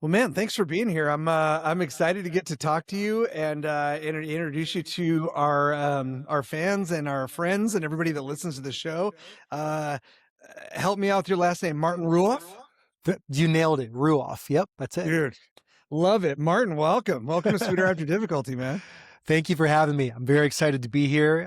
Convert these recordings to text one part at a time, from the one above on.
Well, man, thanks for being here. I'm excited to get to talk to you and introduce you to our fans and our friends and everybody that listens to the show. Uh, Help me out with your last name, Martin Ruof. You nailed it. Ruof. Yep, that's it. Dude, love it, Martin. Welcome to Sweeter After Difficulty, man. Thank you for having me. I'm very excited to be here.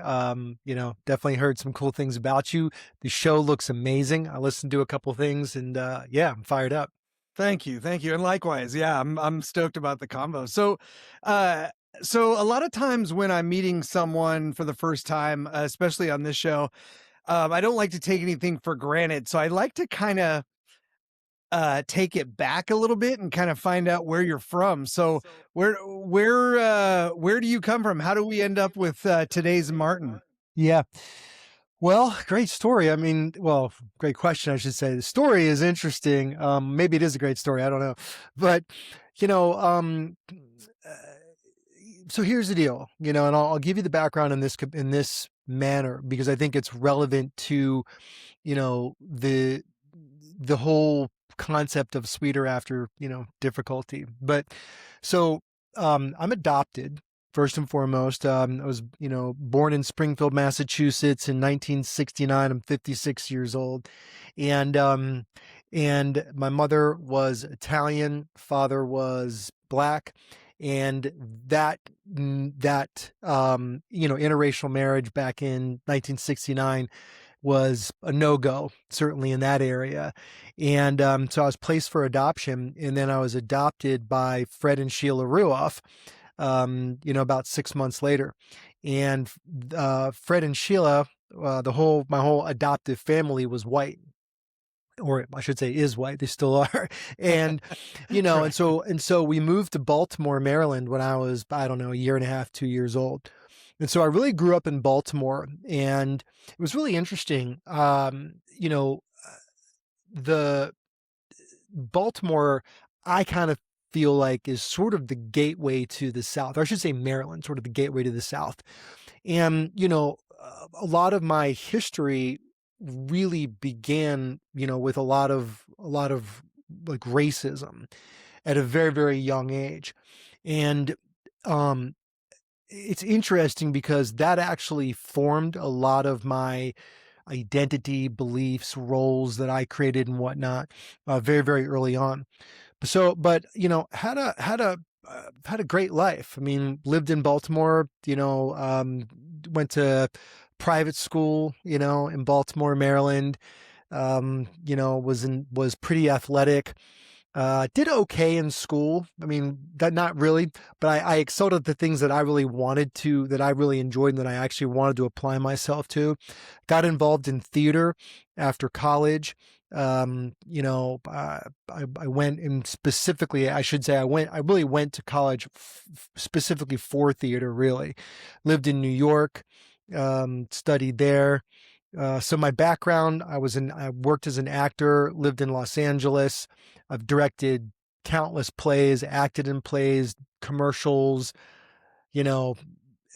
Definitely heard some cool things about you. The show looks amazing. I listened to a couple things and yeah, I'm fired up. Thank you, and likewise. Yeah, I'm stoked about the combo. So a lot of times when I'm meeting someone for the first time, especially on this show, I don't like to take anything for granted. So I like to kind of take it back a little bit and kind of find out where you're from. So where do you come from? How do we end up with today's Martin? Yeah. Well, great story. I mean, well, great question, I should say. The story is interesting. Maybe it is a great story. I don't know. But, you know, uh, so here's the deal, and I'll give you the background in this manner because I think it's relevant to, the whole concept of sweeter after, difficulty. But so I'm adopted first and foremost. I was, born in Springfield, Massachusetts in 1969. I'm 56 years old. And my mother was Italian, father was Black. And that interracial marriage back in 1969 was a no-go, certainly in that area. And so I was placed for adoption, and then I was adopted by Fred and Sheila Ruof, about 6 months later. And Fred and Sheila, my whole adoptive family was white, or I should say is white. They still are. And, Right. and so we moved to Baltimore, Maryland when I was, I don't know, a year and a half, 2 years old. And so I really grew up in Baltimore, and it was really interesting. The Baltimore, I kind of feel like is sort of the gateway to the South, or I should say Maryland, sort of the gateway to the South. And, a lot of my history really began, with a lot of like racism at a very, very young age. And, it's interesting because that actually formed a lot of my identity, beliefs, roles that I created and whatnot, very, very early on. But had a great life. I mean, lived in Baltimore. Went to private school. In Baltimore, Maryland. Was pretty athletic. Did okay in school. I mean, not really, but I excelled at the things that I really wanted to, that I really enjoyed, and that I actually wanted to apply myself to. Got involved in theater after college. I went, and specifically, I should say, I really went to college specifically for theater, really. Lived in New York, studied there. So my background, I worked as an actor, lived in Los Angeles. I've directed countless plays, acted in plays, commercials, you know,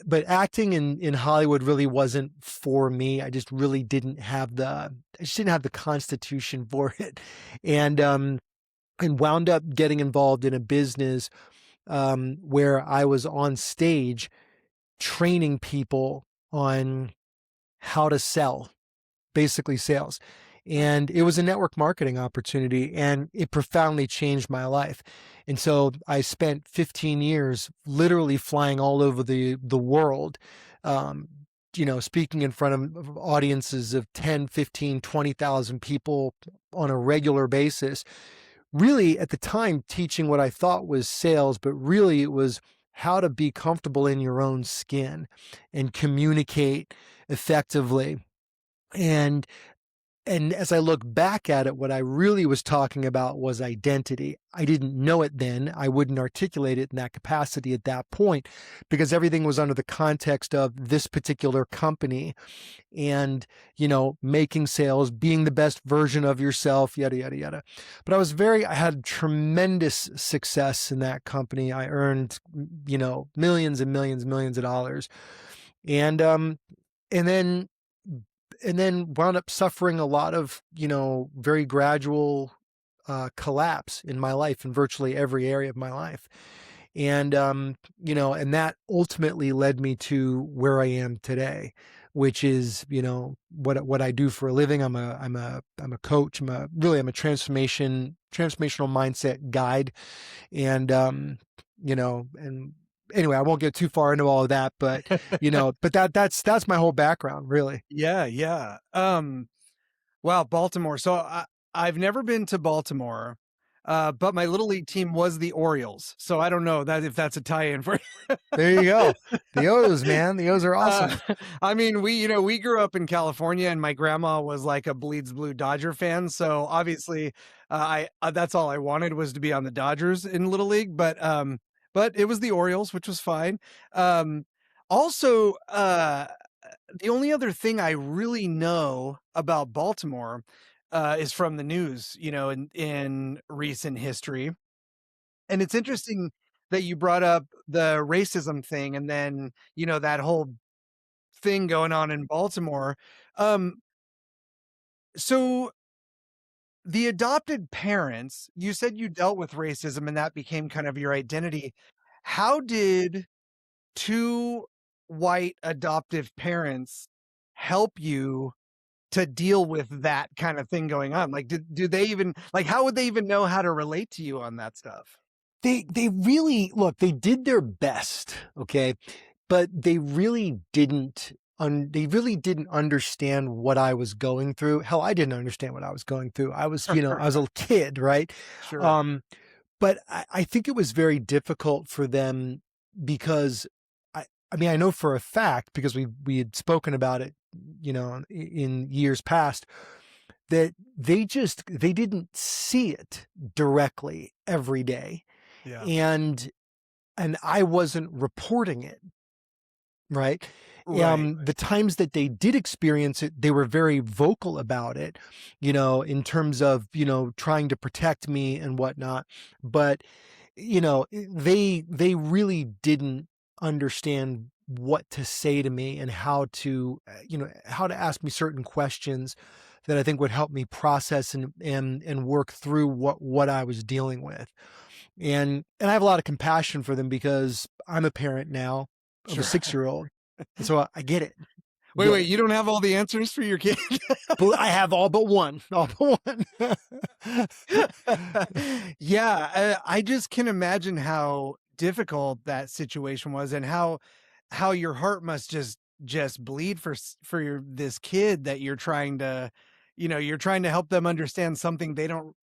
but acting in Hollywood really wasn't for me. I just really I just didn't have the constitution for it. And wound up getting involved in a business, where I was on stage training people on how to sell, basically sales. And it was a network marketing opportunity, and it profoundly changed my life. And so I spent 15 years literally flying all over the world, speaking in front of audiences of 10, 15, 20,000 people on a regular basis. Really, at the time, teaching what I thought was sales, but really it was how to be comfortable in your own skin and communicate effectively. And as I look back at it, what I really was talking about was identity. I didn't know it then. I wouldn't articulate it in that capacity at that point, because everything was under the context of this particular company and, making sales, being the best version of yourself, yada, yada, yada. But I had tremendous success in that company. I earned, millions and millions, millions of dollars. And, and then wound up suffering a lot of, very gradual collapse in my life, in virtually every area of my life. And, and that ultimately led me to where I am today, which is, what I do for a living. I'm a coach. I'm a transformational mindset guide. And, and anyway, I won't get too far into all of that, but, but that's my whole background, really. Yeah, yeah. Wow, Baltimore. So I've never been to Baltimore, but my little league team was the Orioles. So I don't know that if that's a tie-in for There you go. The O's, man. The O's are Uh, awesome. I mean, we grew up in California, and my grandma was like a Bleeds Blue Dodger fan. So obviously, I that's all I wanted was to be on the Dodgers in Little League. But it was the Orioles, which was fine. Also, the only other thing I really know about Baltimore is from the news, in recent history. And it's interesting that you brought up the racism thing, and then that whole thing going on in Baltimore. Um, so the adopted parents, you said you dealt with racism and that became kind of your identity. How did two white adoptive parents help you to deal with that kind of thing going on? Like, do they even like how would they even know how to relate to you on that stuff? They really look, they did their best, okay? But they really didn't understand what I was going through. Hell, I didn't understand what I was going through. I was a kid, right? Sure. Um, but I think it was very difficult for them because I mean, I know for a fact because we had spoken about it, in years past, that they didn't see it directly every day. Yeah. And I wasn't reporting it, right? Right. The times that they did experience it, they were very vocal about it, in terms of, trying to protect me and whatnot. But, they really didn't understand what to say to me and how to, how to ask me certain questions that I think would help me process and work through what I was dealing with. And I have a lot of compassion for them because I'm a parent now of a Sure. 6-year-old. And so I get it. Wait, Get wait, it. you don't have all the answers for your kid? But I have all but one. All but one. Yeah, I just can imagine how difficult that situation was, and how your heart must just bleed for this kid that you're trying to, you're trying to help them understand something they don't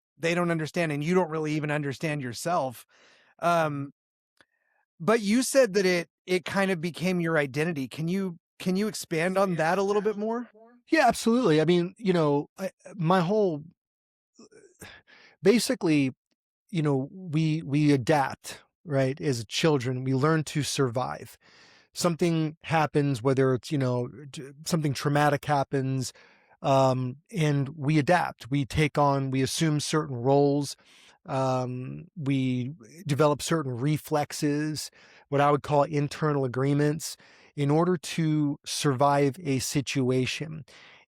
understand, and you don't really even understand yourself. Um, but you said that it kind of became your identity. Can you expand on that a little bit more? Yeah, absolutely. I mean, my whole basically, we adapt, right? As children, we learn to survive. Something happens, whether it's, something traumatic happens, and we adapt. We assume certain roles. We develop certain reflexes, what I would call internal agreements, in order to survive a situation.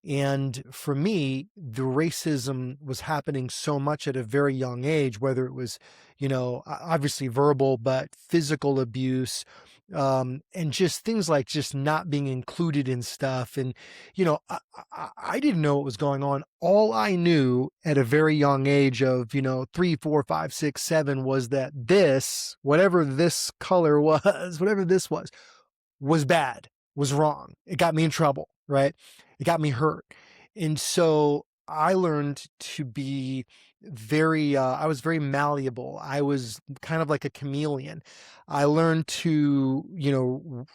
And for me, the racism was happening so much at a very young age, whether it was, obviously verbal, but physical abuse, and just things like just not being included in stuff. And, I didn't know what was going on. All I knew at a very young age of, 3, 4, 5, 6, 7 was that whatever this color was, whatever this was bad, was wrong. It got me in trouble, right? It got me hurt. And so I learned to be I was very malleable. I was kind of like a chameleon. I learned to,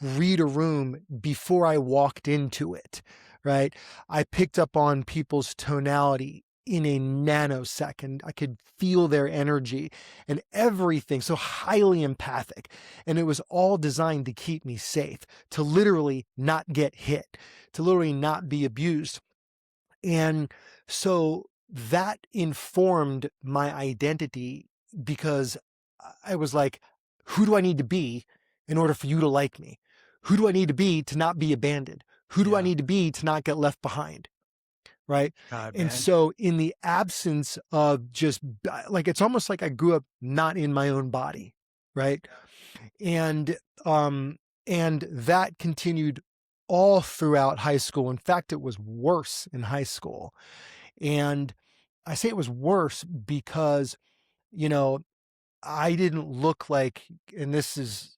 read a room before I walked into it, right? I picked up on people's tonality in a nanosecond. I could feel their energy and everything. So highly empathic. And it was all designed to keep me safe, to literally not get hit, to literally not be abused. And so that informed my identity because I was like, who do I need to be in order for you to like me? Who do I need to be to not be abandoned? Who do I Yeah. need to be to not get left behind? right? God, And man. so in the absence of just like, it's almost like I grew up not in my own body, right? And um and that continued all throughout high school. In fact, it was worse in high school. And I say it was worse because, you know, I didn't look like, and this is,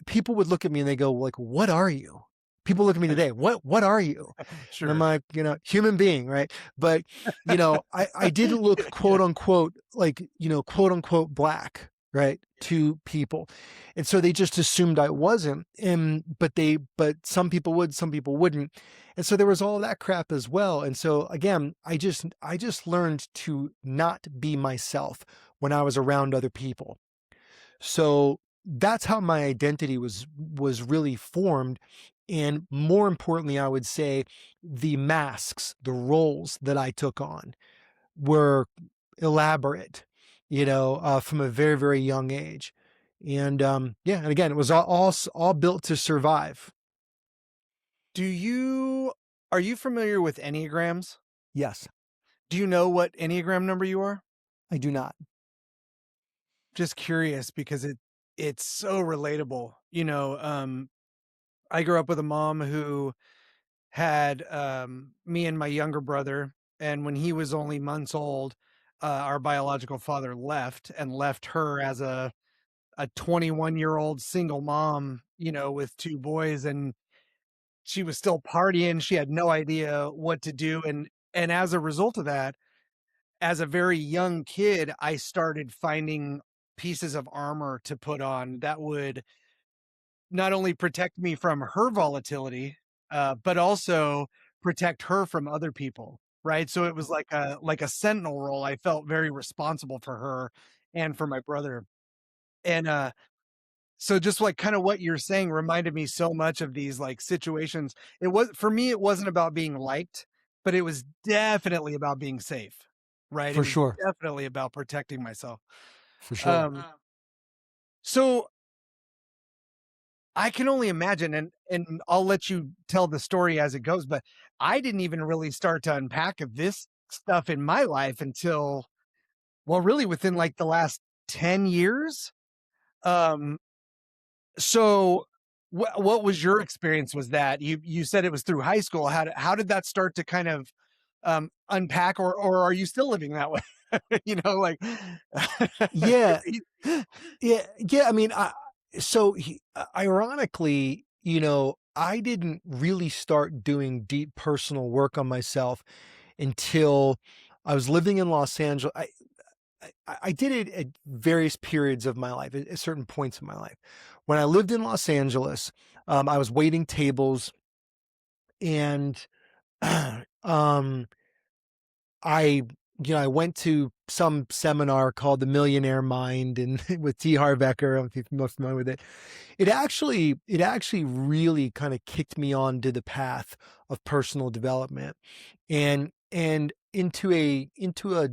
people would look at me and they go like, "What are you?" People look at me today, "What are you?" And I'm Sure. like, human being, right? But, I didn't look, Yeah. quote unquote, like, quote unquote black, right, to people. And so they just assumed I wasn't. And but some people would, some people wouldn't. And so there was all that crap as well. And so again, I just learned to not be myself when I was around other people. So that's how my identity was really formed. And more importantly, I would say the masks, the roles that I took on were elaborate, from a very, very young age. And yeah, and again, it was all built to survive. Do you are you familiar with Enneagrams? Yes, Do you know what Enneagram number you are? I do not. Just curious because it's so relatable. I grew up with a mom who had me and my younger brother, and when he was only months old, our biological father left and left her as a 21-year-old single mom, with two boys, and she was still partying. She had no idea what to do, and as a result of that, as a very young kid, I started finding pieces of armor to put on that would not only protect me from her volatility, but also protect her from other people, right? So it was like a sentinel role. I felt very responsible for her and for my brother. And so just like kind of what you're saying reminded me so much of these like situations. It was for me, it wasn't about being liked, but it was definitely about being safe, right? It For was sure. definitely about protecting myself. For sure. So I can only imagine, and I'll let you tell the story as it goes, but I didn't even really start to unpack this stuff in my life until, well, really within like the last 10 years. Um, so what was your experience? Was that you said it was through high school? How did that start to kind of unpack, or are you still living that way? Like Yeah. Yeah, yeah. I mean, ironically, I didn't really start doing deep personal work on myself until I was living in Los Angeles. I did it at various periods of my life, at certain points in my life. When I lived in Los Angeles, I was waiting tables, and um, I went to some seminar called The Millionaire Mind, and with T. Harv Eker. I don't know if you're more familiar with it. It actually really kind of kicked me onto the path of personal development, and into a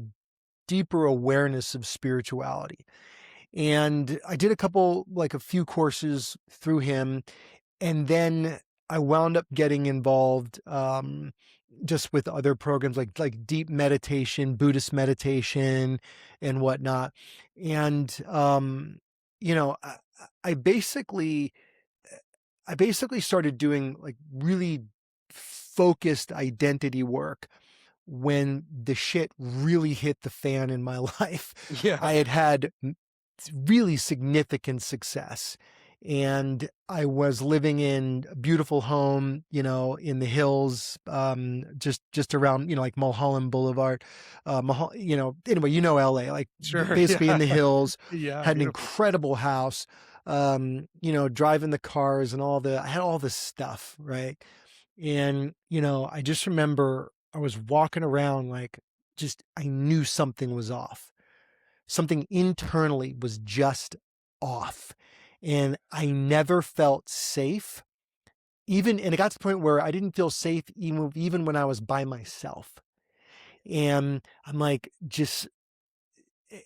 deeper awareness of spirituality. And I did a few courses through him, and then I wound up getting involved, just with other programs like deep meditation, Buddhist meditation, and whatnot. And I basically I basically started doing like really focused identity work when the shit really hit the fan in my life. yeah, I had really significant success. And I was living in a beautiful home, in the hills, just around, like Mulholland Boulevard, anyway, LA, like sure, basically in yeah, the hills. yeah, Had an beautiful. incredible house, driving the cars and I had all this stuff, right? And, I just remember I was walking around like, just, I knew something was off. Something internally was just off. And I never felt safe. And it got to the point where I didn't feel safe even when I was by myself. And I'm like, just, eh,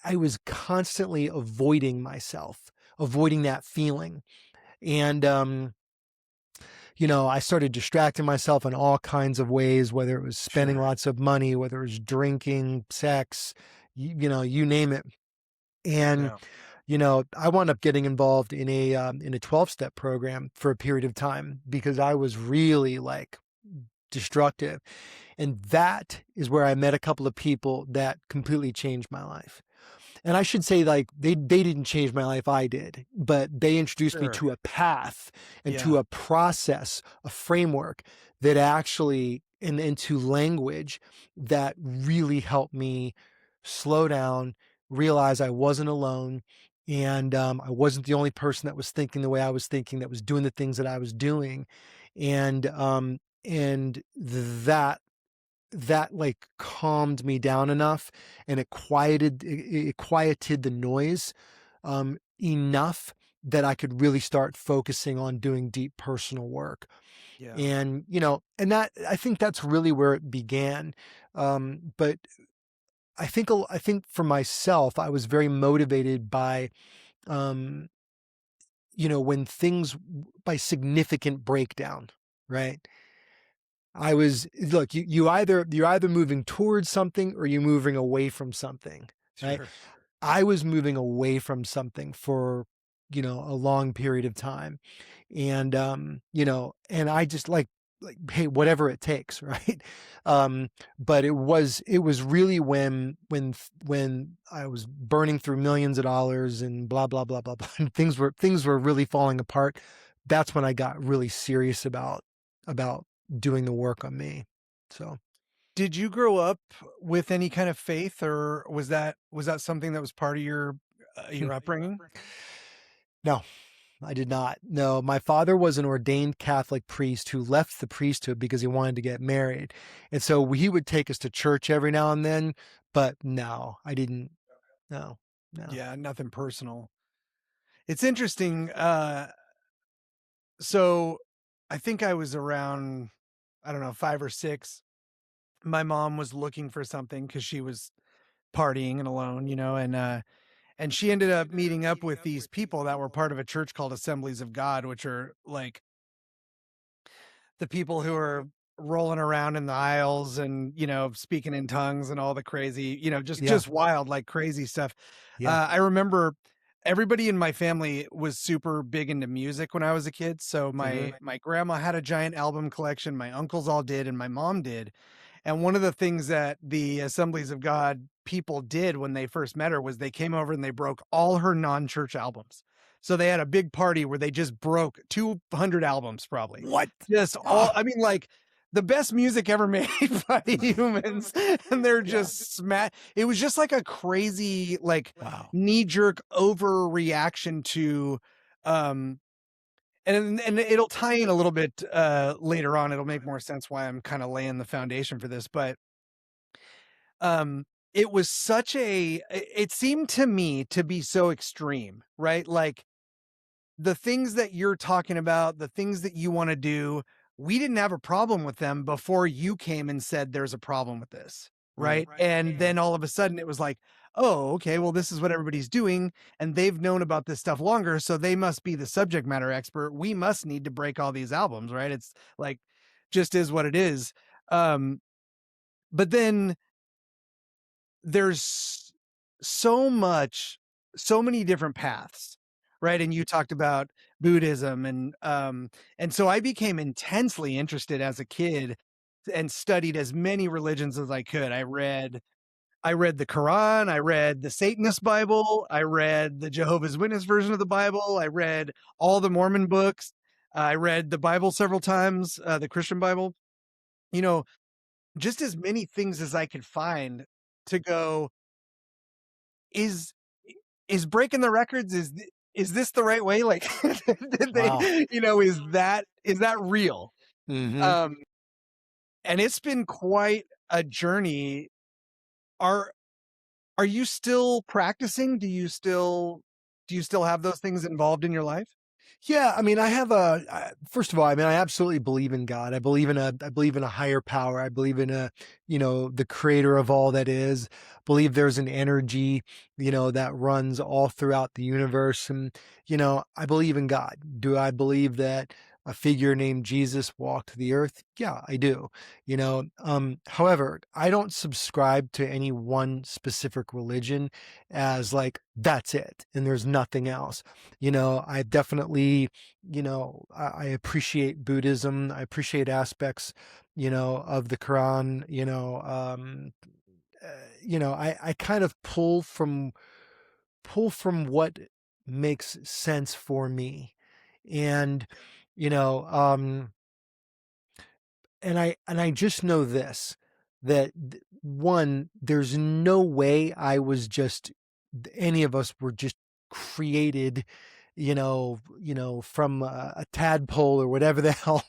I was constantly avoiding myself, avoiding that feeling. And I started distracting myself in all kinds of ways, whether it was spending Sure. lots of money, whether it was drinking, sex, you name it. And Yeah. I wound up getting involved in a 12-step program for a period of time because I was really like destructive. And that is where I met a couple of people that completely changed my life. And I should say, like, they didn't change my life, I did, but they introduced me Sure. to a path and to Yeah. a process, a framework that actually and into language that really helped me slow down, realize I wasn't alone, and I wasn't the only person that was thinking the way I was thinking, that was doing the things that I was doing, and that like calmed me down enough, and it quieted the noise enough that I could really start focusing on doing deep personal work. Yeah. And that, I think that's really where it began. But I think for myself, I was very motivated by um, when things by significant breakdown, right? I was look, you're either moving towards something or you're moving away from something, right? Sure. I was moving away from something for, a long period of time. And I just like, hey, whatever it takes, right? But it was really when I was burning through millions of dollars and blah, blah, blah, blah, blah, and things were really falling apart. That's when I got really serious about doing the work on me. So, Did you grow up with any kind of faith, or was that something that was part of your upbringing? no, I did not. No, my father was an ordained Catholic priest who left the priesthood because he wanted to get married. And so he would take us to church every now and then, but no, I didn't. No, no. Yeah, nothing personal. It's interesting. So I think I was around, I don't know, 5 or 6. My mom was looking for something because she was partying and alone, and she ended up meeting up with these people that were part of a church called Assemblies of God, which are like the people who are rolling around in the aisles and, speaking in tongues and all the crazy, just Yeah, just wild, like crazy stuff. yeah. I remember everybody in my family was super big into music when I was a kid. So Hmm. my grandma had a giant album collection, my uncles all did, and my mom did. And one of the things that the Assemblies of God people did when they first met her was they came over and they broke all her non-church albums. So they had a big party where they just broke 200 albums probably. What? Just all Ah, I mean, like, the best music ever made by humans, and they're yeah. just it was just like a crazy, like, Wow. knee-jerk overreaction to, um and it'll tie in a little bit, later on, it'll make more sense why I'm kinda laying the foundation for this, but, um, it was such it seemed to me to be so extreme, right? Like, the things that you're talking about, the things that you wanna do, we didn't have a problem with them before you came and said, "There's a problem with this," Right. right? And then all of a sudden it was like, "Oh, okay, well, this is what everybody's doing, and they've known about this stuff longer, so they must be the subject matter expert. We must need to break all these albums," right? It's like, just is what it is. Um, but then there's so much so many different paths, right? And you talked about Buddhism and so I became intensely interested as a kid and studied as many religions as I could. I read the Quran, I read the Satanist Bible, I read the Jehovah's Witness version of the Bible, I read all the Mormon books, I read the Bible several times, the Christian Bible, you know, just as many things as I could find to go, is is breaking the records, is this the right way? Like, did they, Wow. is that real? Hmm. Um, and it's been quite a journey. Are are you still practicing? Do you still have those things involved in your life? Yeah, I mean, first of all, I mean, I absolutely believe in God. I believe in a higher power. I believe in the creator of all that is. Believe there's an energy, that runs all throughout the universe. And, I believe in God. Do I believe that, a figure named Jesus walked the earth? Yeah, I do. However, I don't subscribe to any one specific religion as like that's it and there's nothing else. I definitely, I appreciate Buddhism. I appreciate aspects, of the Quran, I kind of pull from what makes sense for me. And, you know, um, and I just know this, that one, there's no way any of us were just created, from a tadpole or whatever the hell,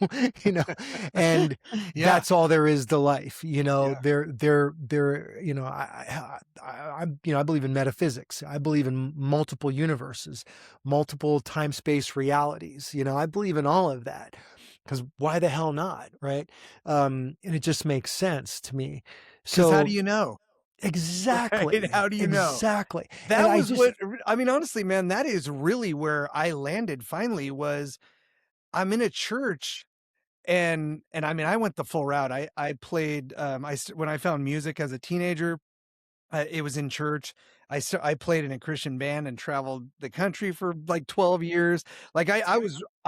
and Yeah. that's all there is to life. Yeah. There, I believe in metaphysics. I believe in multiple universes, multiple time space realities. I believe in all of that because why the hell not, right? And it just makes sense to me. Because how do So you know? Right? exactly, How do you know? exactly, and That I was just what I mean, honestly, man, that is really where I landed finally was I'm in a church and I mean, I went the full route. I played, when I found music as a teenager, it was in church. I played in a Christian band and traveled the country for like 12 years. Like I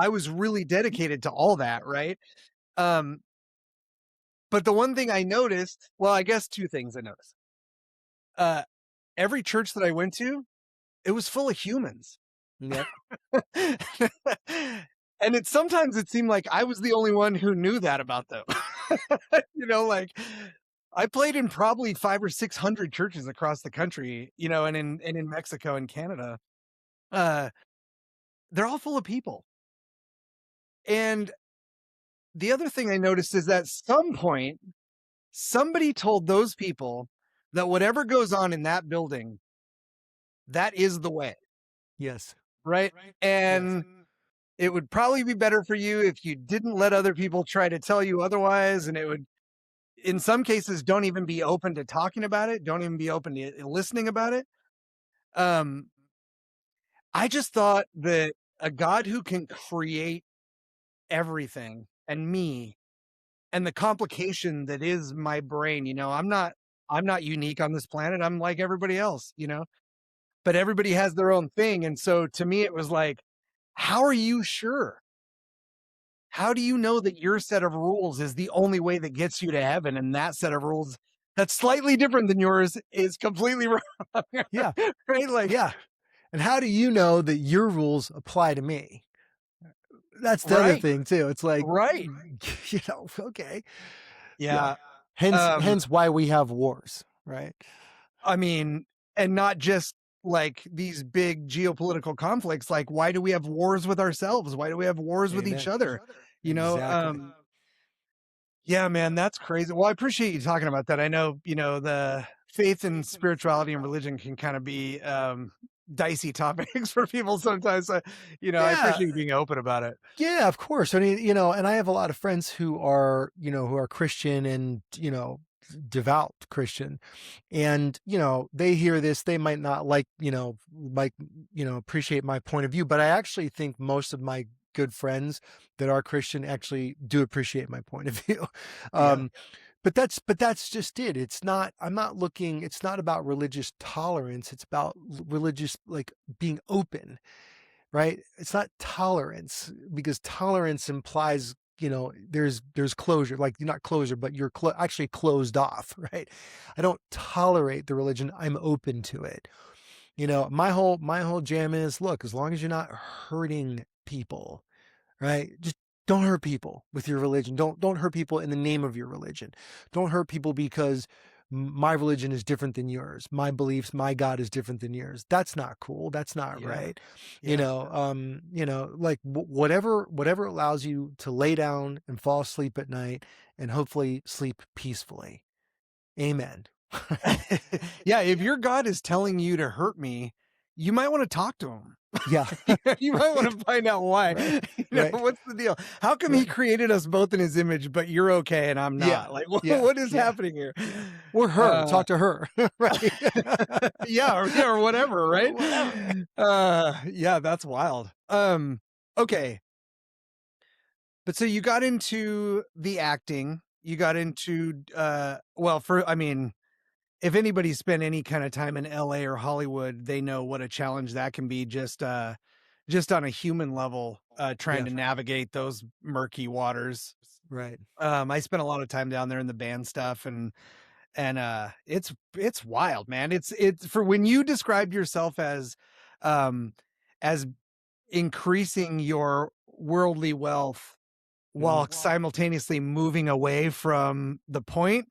was really dedicated to all that, right? Um, but the one thing I noticed, well, I guess 2 things I noticed. Uh, every church that I went to, it was full of humans. yep, And sometimes it seemed like I was the only one who knew that about them. Like I played in probably 5 or 600 churches across the country, and in Mexico and Canada. Uh, they're all full of people. And the other thing I noticed is at some point, somebody told those people that whatever goes on in that building, that is the way, yes, right? yes, And it would probably be better for you if you didn't let other people try to tell you otherwise. And it would, in some cases, don't even be open to talking about it. Don't even be open to listening about it. Um, I just thought that a God who can create everything and me and the complication that is my brain, I'm not unique on this planet. I'm like everybody else, but everybody has their own thing. And so to me, it was like, how are you sure? How do you know that your set of rules is the only way that gets you to heaven and that set of rules that's slightly different than yours is completely wrong? yeah, Right? Like, yeah. And how do you know that your rules apply to me? That's the other right, thing too. It's like, right. okay, yeah. Yeah. Um, Hence why we have wars, right? I mean, and not just like these big geopolitical conflicts. Like, why do we have wars with ourselves? Why do we have wars with each Amen. other? You know, Exactly. um, yeah, man, that's crazy. Well, I appreciate you talking about that. I know, the faith and spirituality and religion can kind of be dicey topics for people sometimes. I Yeah, appreciate you being open about it. yeah, of course. I mean, and I have a lot of friends who are Christian and, devout Christian. And, they hear this, they might not appreciate my point of view, but I actually think most of my good friends that are Christian actually do appreciate my point of view. Yeah. Um, but that's just it. It's not about religious tolerance. It's about religious, like being open, right? It's not tolerance because tolerance implies, there's closure, like you're not closure, but you're actually closed off, right? I don't tolerate the religion. I'm open to it. My whole jam is, look, as long as you're not hurting people, right? Just don't hurt people with your religion. Don't hurt people in the name of your religion. Don't hurt people because my religion is different than yours. My beliefs, my God is different than yours. That's not cool. That's not Yeah. right. Yeah. Like whatever allows you to lay down and fall asleep at night and hopefully sleep peacefully. Amen. Yeah. If your God is telling you to hurt me, you might want to talk to him. Yeah. You might want Right. to find out why. Right. Right. What's the deal? How come he Right. created us both in his image, but you're okay and I'm Yeah. not? Like, Yeah. what is Yeah. happening here? Yeah. Or her. Uh, Talk to her. Right. yeah, or whatever, right? Whatever. Yeah, that's wild. Okay. But so you got into the acting, you got into, well, for I mean, if anybody's spent any kind of time in LA or Hollywood, they know what a challenge that can be just on a human level, trying Yeah. to navigate those murky waters. Right. I spent a lot of time down there in the band stuff it's wild, man. It's for when you described yourself um, as increasing your worldly wealth Mhm. while simultaneously moving away from the point,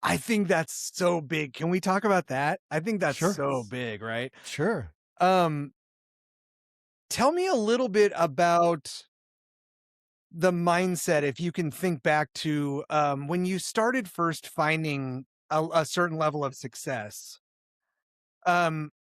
I think that's so big. Can we talk about that? I think that's Sure. so big, right? Sure. Um, Tell me a little bit about the mindset, if you can think back to, when you started first finding a certain level of success. Um,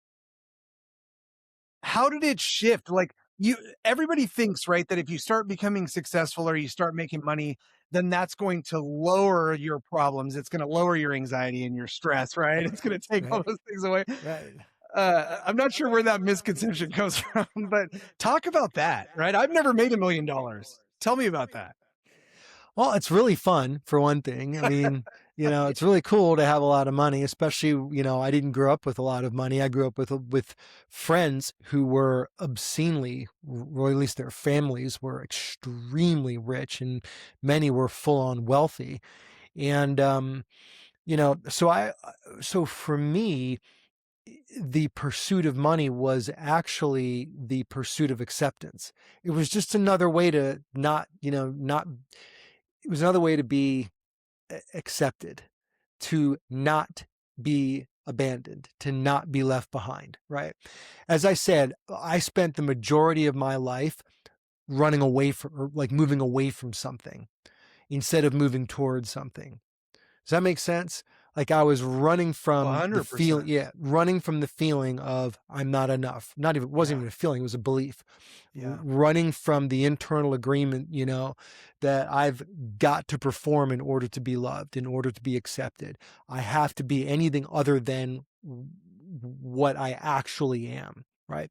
how did it shift? Like, you everybody thinks, right, that if you start becoming successful or you start making money, then that's going to lower your problems. It's gonna lower your anxiety and your stress, right? It's gonna take all Right. those things away. Right. I'm not sure where that misconception comes from, but talk about that, right? I've never made $1,000,000. Tell me about that. Well, it's really fun for one thing. I mean, it's really cool to have a lot of money, especially, I didn't grow up with a lot of money. I grew up with friends who were obscenely, or at least their families were extremely rich, and many were full on wealthy. And so for me, the pursuit of money was actually the pursuit of acceptance. It was just another way to not it was another way to be accepted, to not be abandoned, to not be left behind, right? As I said, I spent the majority of my life running away from, or like moving away from something instead of moving towards something. Does that make sense? Like I was running from the feeling, 100%. yeah, running from the feeling of I'm not enough. Not even, it wasn't Yeah, even a feeling, it was a belief. yeah. Running from the internal agreement, that I've got to perform in order to be loved, in order to be accepted. I have to be anything other than what I actually am, right?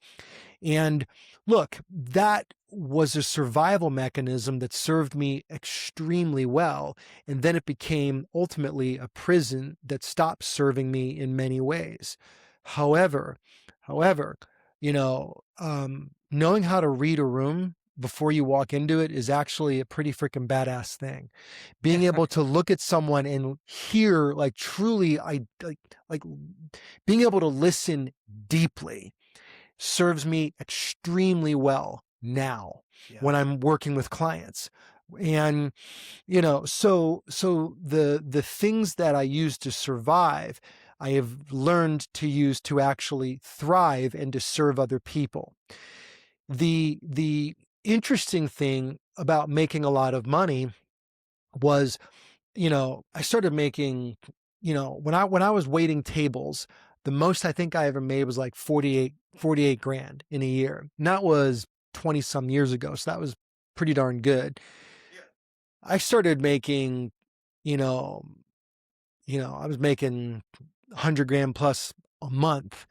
And look, that was a survival mechanism that served me extremely well. And then it became ultimately a prison that stopped serving me in many ways. However, however, knowing how to read a room before you walk into it is actually a pretty freaking badass thing. Being able to look at someone and hear, like, truly, like being able to listen deeply serves me extremely well now Yeah. when I'm working with clients. And so the things that I use to survive, I have learned to use to actually thrive and to serve other people. The interesting thing about making a lot of money was, I started making, when I was waiting tables, the most I think I ever made was like 48 grand in a year. And that was 20 some years ago. So that was pretty darn good. I started making, you know, I was making 100 grand plus a month.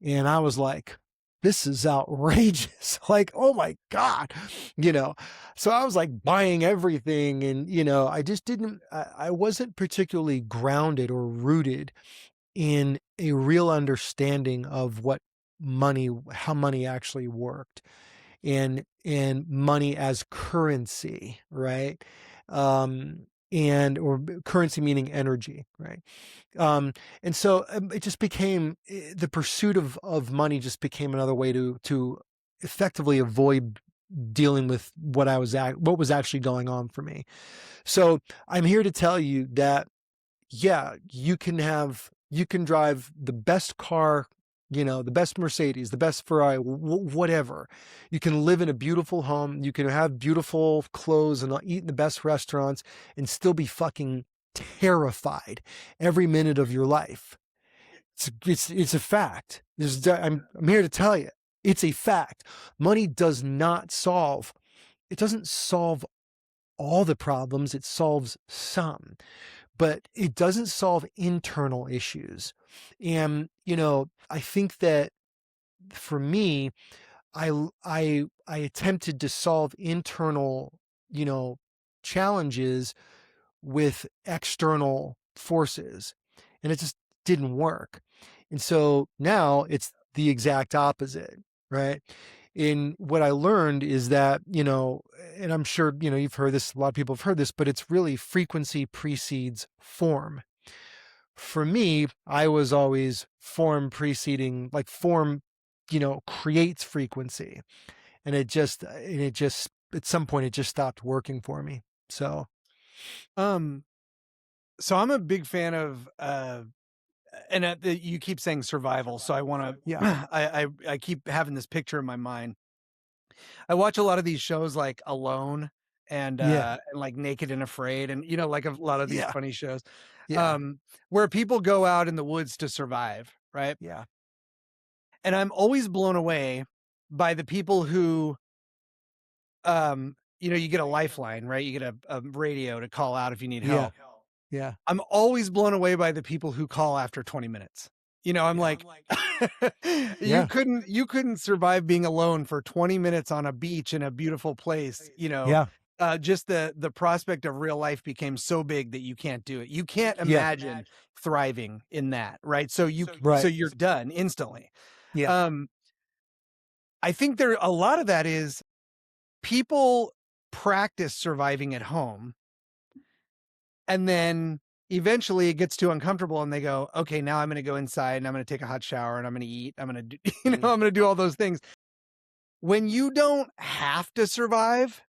And I was like, this is outrageous. Like, oh my God, you know? So I was like buying everything. And, I just I wasn't particularly grounded or rooted in a real understanding of how money actually worked, and money as currency, right? Or currency meaning energy, right? Um, and so it just became, the pursuit of money just became another way to effectively avoid dealing with what was actually going on for me. So I'm here to tell you that, yeah, you can drive the best car, the best Mercedes, the best Ferrari, whatever. You can live in a beautiful home. You can have beautiful clothes and eat in the best restaurants and still be fucking terrified every minute of your life. It's a fact. I'm here to tell you, it's a fact. Money it doesn't solve all the problems. It solves some, but it doesn't solve internal issues. And, I think that for me, I attempted to solve internal you know, challenges with external forces, and it just didn't work. And so now it's the exact opposite, right? In what I learned is that, and I'm sure, you've heard this, a lot of people have heard this, but it's really frequency precedes form. For me, I was always form preceding, like form, creates frequency. And it just at some point it just stopped working for me. So Um, so I'm a big fan of, and you keep saying survival, so I want yeah, to. I keep having this picture in my mind. I watch a lot of these shows like Alone yeah, and like Naked and Afraid, and like a lot of these yeah, funny shows, yeah, um, where people go out in the woods to survive, right? yeah, And I'm always blown away by the people who, you get a lifeline, right? You get a radio to call out if you need yeah, help. yeah, I'm always blown away by the people who call after 20 minutes. I'm yeah, like, you yeah, couldn't survive being alone for 20 minutes on a beach in a beautiful place, yeah, just the prospect of real life became so big that you can't do it. You can't yeah, imagine thriving in that, right? So right, you're done instantly. yeah, Um, I think there a lot of that is people practice surviving at home, and then eventually it gets too uncomfortable and they go, "Okay, now I'm gonna go inside and I'm gonna take a hot shower and I'm gonna eat. I'm gonna do I'm mm, gonna do all those things." When you don't have to survive,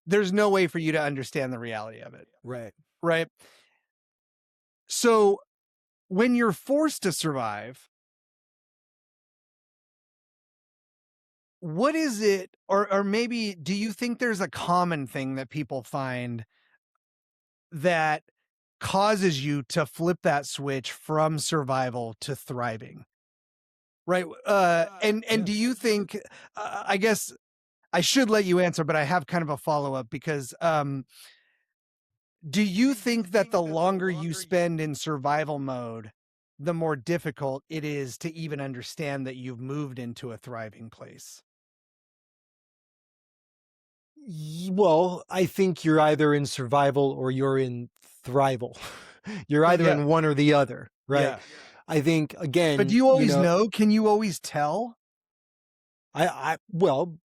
there's no way for you to understand the reality of it, right. right? So, when you're forced to survive, what is it, or maybe do you think there's a common thing that people find that causes you to flip that switch from survival to thriving? Right, and Yeah. do you think, I guess I should let you answer, but I have kind of a follow-up because, do you think that the longer you spend in survival mode, the more difficult it is to even understand that you've moved into a thriving place? Well, I think you're either in survival or you're in thrival. You're either Yeah, in one or the other, right? yeah. I think But do again, you always know? Can you always tell? well,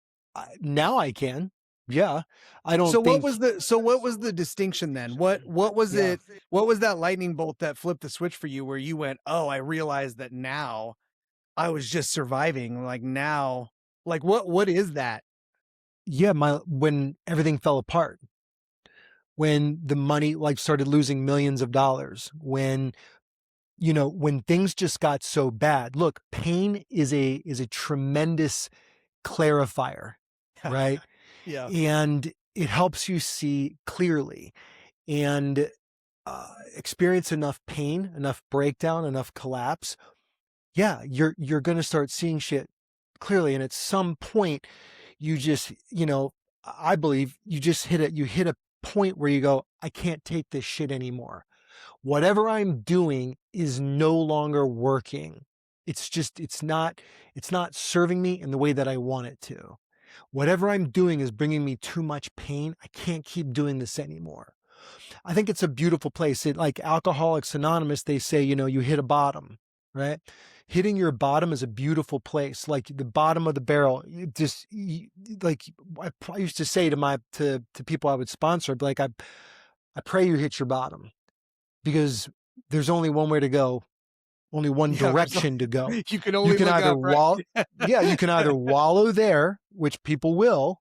now I can. Yeah. I don't think, So what was the distinction then? What was yeah. it, what was that lightning bolt that flipped the switch for you where you went, "Oh, I realized that now I was just surviving." Like now, like what is that? Yeah. When everything fell apart, when the money like started losing millions of dollars, when things just got so bad. Look, pain is a tremendous clarifier, Yeah. right? Yeah. And it helps you see clearly and experience enough pain, enough breakdown, enough collapse. Yeah, you're going to start seeing shit clearly. And at some point, you just, I believe you just you hit a point where you go, I can't take this shit anymore. Whatever I'm doing is no longer working. It's not serving me in the way that I want it to. Whatever I'm doing is bringing me too much pain. I can't keep doing this anymore. I think it's a beautiful place. Like Alcoholics Anonymous, they say, you hit a bottom, right? Hitting your bottom is a beautiful place, like the bottom of the barrel. Like I used to say to people I would sponsor, I'd be like, I pray you hit your bottom because there's only one way to go, only one Yeah, direction to go. you can You only can look either up, right? yeah, you can either wallow there, which people will,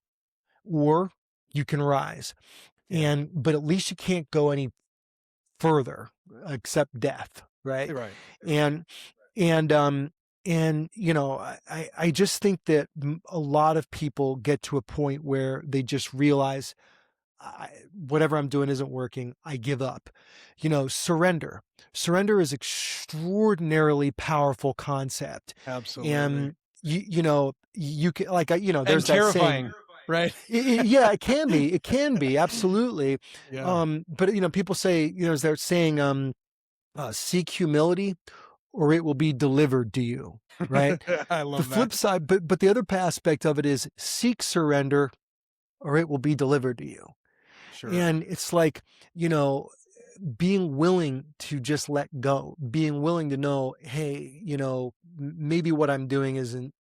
or you can rise. Yeah, But at least you can't go any further except death, right? right. And and I just think that a lot of people get to a point where they just realize whatever I'm doing isn't working. I give up. Surrender. Surrender is extraordinarily powerful concept, Absolutely. and you can like And there's that saying. terrifying, right? Yeah, it can be. It can be absolutely. Yeah. But people say, is they're saying, seek humility, or it will be delivered to you. Right. I The love that. flip side, but the other aspect of it is seek surrender, or it will be delivered to you. Sure. And it's like, you know, being willing to just let go, being willing to know, hey, maybe what I'm doing isn't,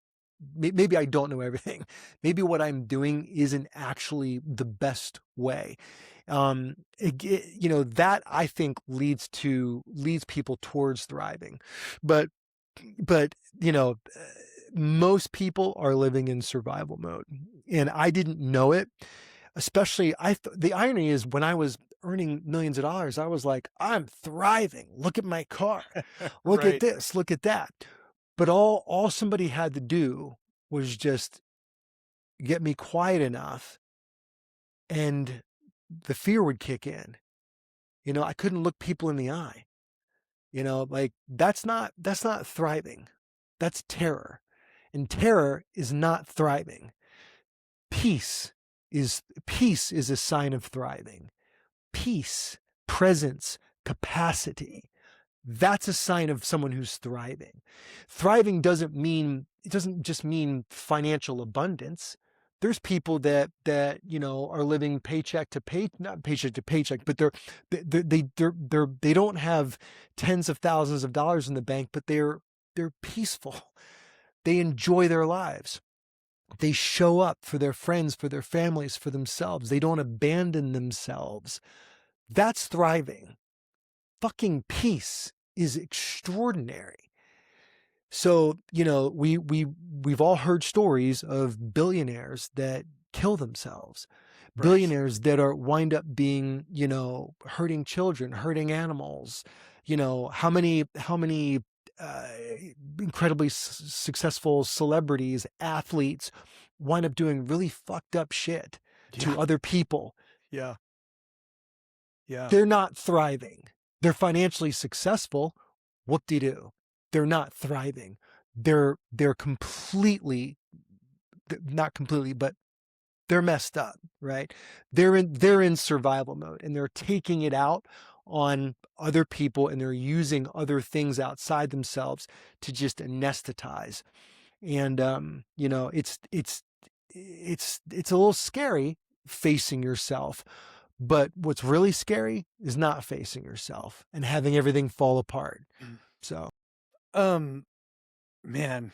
maybe I don't know everything. Maybe what I'm doing isn't actually the best way. That I think leads people towards thriving. But, but, you know, most people are living in survival mode, and I didn't know it. Especially, the irony is when I was earning millions of dollars, I was like, I'm thriving. Look at my car. Look at Right. this. Look at that. But all somebody had to do was just get me quiet enough, and the fear would kick in. I couldn't look people in the eye. Like that's not thriving. That's terror. And terror is not thriving. Peace peace is a sign of thriving. Peace, presence, capacity. That's a sign of someone who's thriving. Thriving doesn't just mean financial abundance. There's people that are living paycheck to pay, not paycheck to paycheck, but they don't have tens of thousands of dollars in the bank, but they're peaceful. They enjoy their lives. They show up for their friends, for their families, for themselves. They don't abandon themselves. That's thriving. Fucking peace is extraordinary. So, we've all heard stories of billionaires that kill themselves. Right. Billionaires that wind up being, hurting children, hurting animals. How many uh, incredibly successful celebrities, athletes wind up doing really fucked up shit Yeah. to other people. Yeah. Yeah. They're not thriving. They're financially successful. Whoop-de-doo. They're not thriving. They're completely, not completely, but they're messed up, right? They're in survival mode, and they're taking it out on other people, and they're using other things outside themselves to just anesthetize. And it's a little scary facing yourself. But what's really scary is not facing yourself and having everything fall apart. Mm. So, Um, man.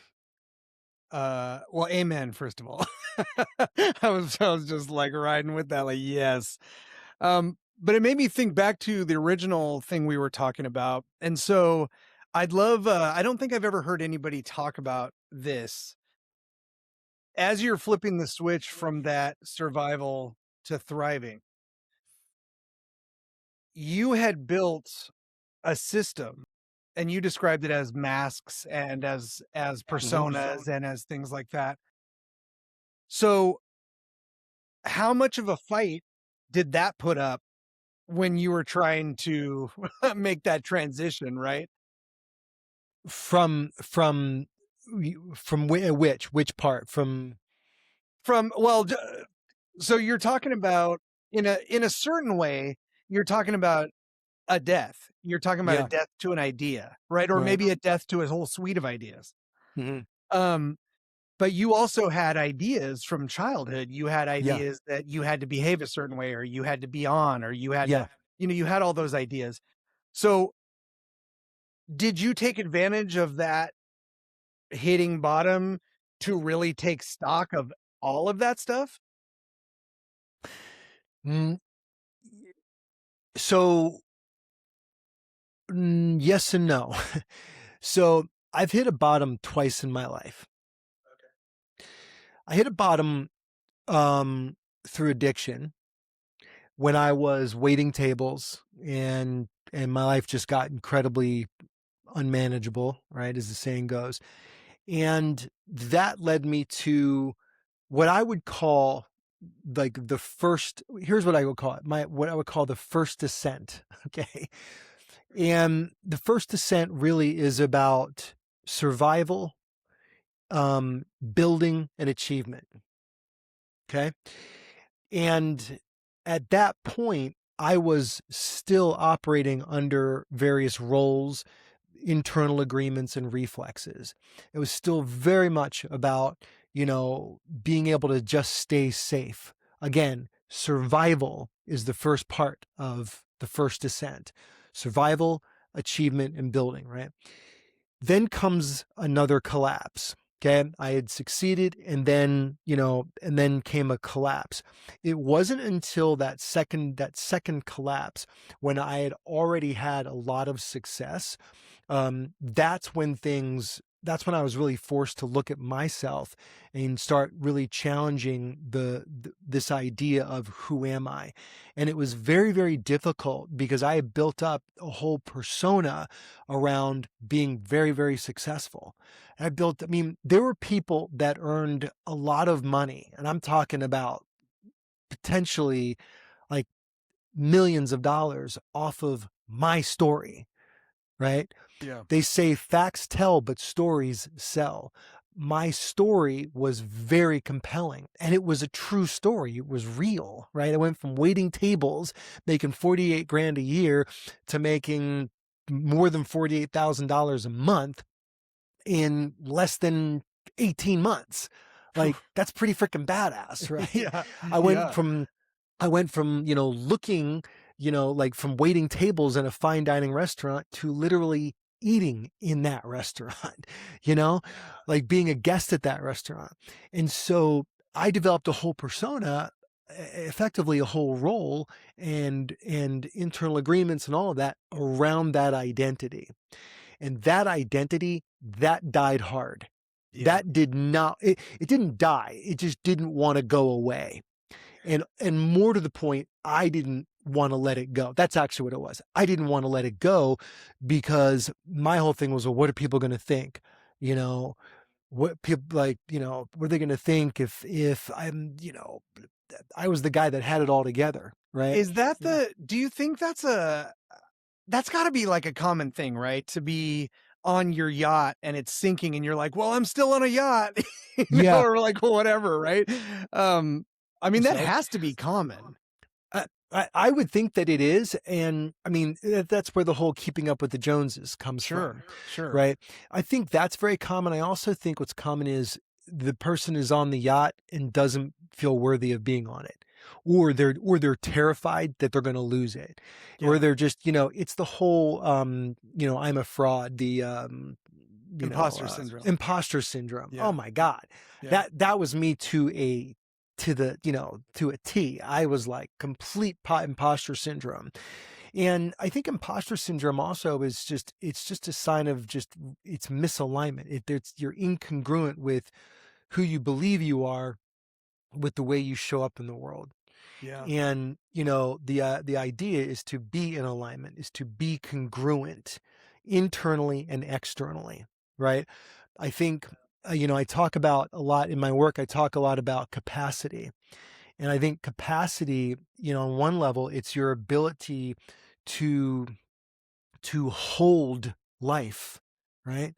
Well, amen, first of all. I was just like riding with that, like, yes. But it made me think back to the original thing we were talking about. And so I'd love, I don't think I've ever heard anybody talk about this. As you're flipping the switch from that survival to thriving, you had built a system, and you described it as masks and as mhm. personas and as things like that. So how much of a fight did that put up when you were trying to make that transition, right? From which part from? From well, so you're talking about in a certain way, you're talking about a death. You're talking about a Yeah, death to an idea, right? Or right. maybe a death to a whole suite of ideas. Mhm. Um, but you also had ideas from childhood. You had Yeah, ideas that you had to behave a certain way, or you had to be on, or you had to, yeah. you had all those ideas. So did you take advantage of that hitting bottom to really take stock of all of that stuff? Mm, so, yes and no. So, I've hit a bottom twice in my life. I hit a bottom, through addiction when I was waiting tables, and my life just got incredibly unmanageable, right, as the saying goes. And that led me to what I would call like the first, here's what I would call it, what I would call the first ascent. Okay. And the first ascent really is about survival, building and achievement. Okay. And at that point, I was still operating under various roles, internal agreements, and reflexes. It was still very much about, being able to just stay safe. Again, survival is the first part of the first descent. Survival, achievement, and building, right? Then comes another collapse. Okay. I had succeeded, and then, and then came a collapse. It wasn't until that second collapse, when I had already had a lot of success, that's when I was really forced to look at myself and start really challenging this idea of who am I. And it was very, very difficult, because I had built up a whole persona around being very, very successful. I mean, there were people that earned a lot of money, and I'm talking about potentially like millions of dollars off of my story, right? Yeah. They say facts tell, but stories sell. My story was very compelling, and it was a true story. It was real, right? I went from waiting tables, making 48 grand a year, to making more than $48,000 a month in less than 18 months. Like, that's pretty freaking badass, right? Yeah. I went Yeah. from I went from, looking, like from waiting tables in a fine dining restaurant to literally eating in that restaurant, you know, like being a guest at that restaurant. And so I developed a whole persona, effectively a whole role, and internal agreements and all of that around that identity. And that identity, that died hard. Yeah. That did not, it didn't die. It just didn't want to go away. And more to the point, I didn't want to let it go. That's actually what it was. I didn't want to let it go, because my whole thing was, well, what are people going to think? You know, what people like, what are they going to think if I'm, I was the guy that had it all together, right? Is that do you think that's gotta be like a common thing, right? To be on your yacht and it's sinking and you're like, "Well, I'm still on a yacht," Yeah. or like whatever, right? I mean, that So has to be common. I would think that it is. And I mean, that's where the whole keeping up with the Joneses comes from, Sure, sure. right? I think that's very common. I also think what's common is the person is on the yacht and doesn't feel worthy of being on it. Or they're terrified that they're going to lose it. Or Yeah. they're just, it's the whole I'm a fraud, the Imposter syndrome. imposter syndrome. Oh Yeah, my God. yeah. That was me to a T. I was like complete imposter syndrome. And I think imposter syndrome also it's just a sign of it's misalignment. You're incongruent with who you believe you are with the way you show up in the world. Yeah. And, the idea is to be in alignment, is to be congruent internally and externally, right? I think, I talk about a lot in my work, I talk a lot about capacity. And I think capacity, on one level, it's your ability to hold life, right?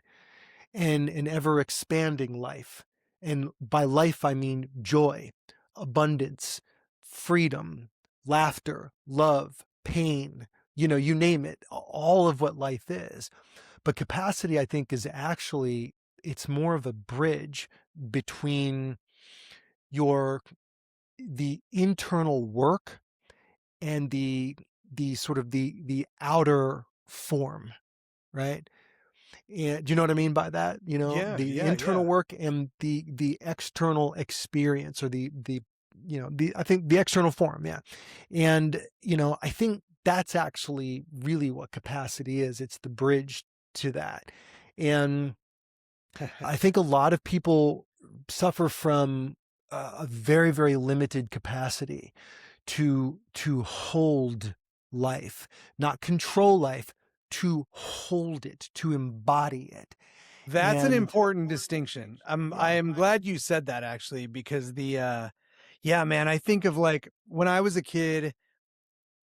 And an ever expanding life. And by life, I mean joy, abundance, freedom, laughter, love, pain, you name it, all of what life is. But capacity, I think, is actually, it's more of a bridge between your the internal work and the sort of the outer form, right? And do you know what I mean by that? Yeah, The yeah, internal yeah. work and the external experience, or the the I think the external form, yeah. And I think that's actually really what capacity is. It's the bridge to that. And I think a lot of people suffer from a very, very limited capacity to hold life, not control life, to hold it, to embody it. That's an And important distinction. I yeah, am glad you said that actually because yeah, man, I think of like when I was a kid,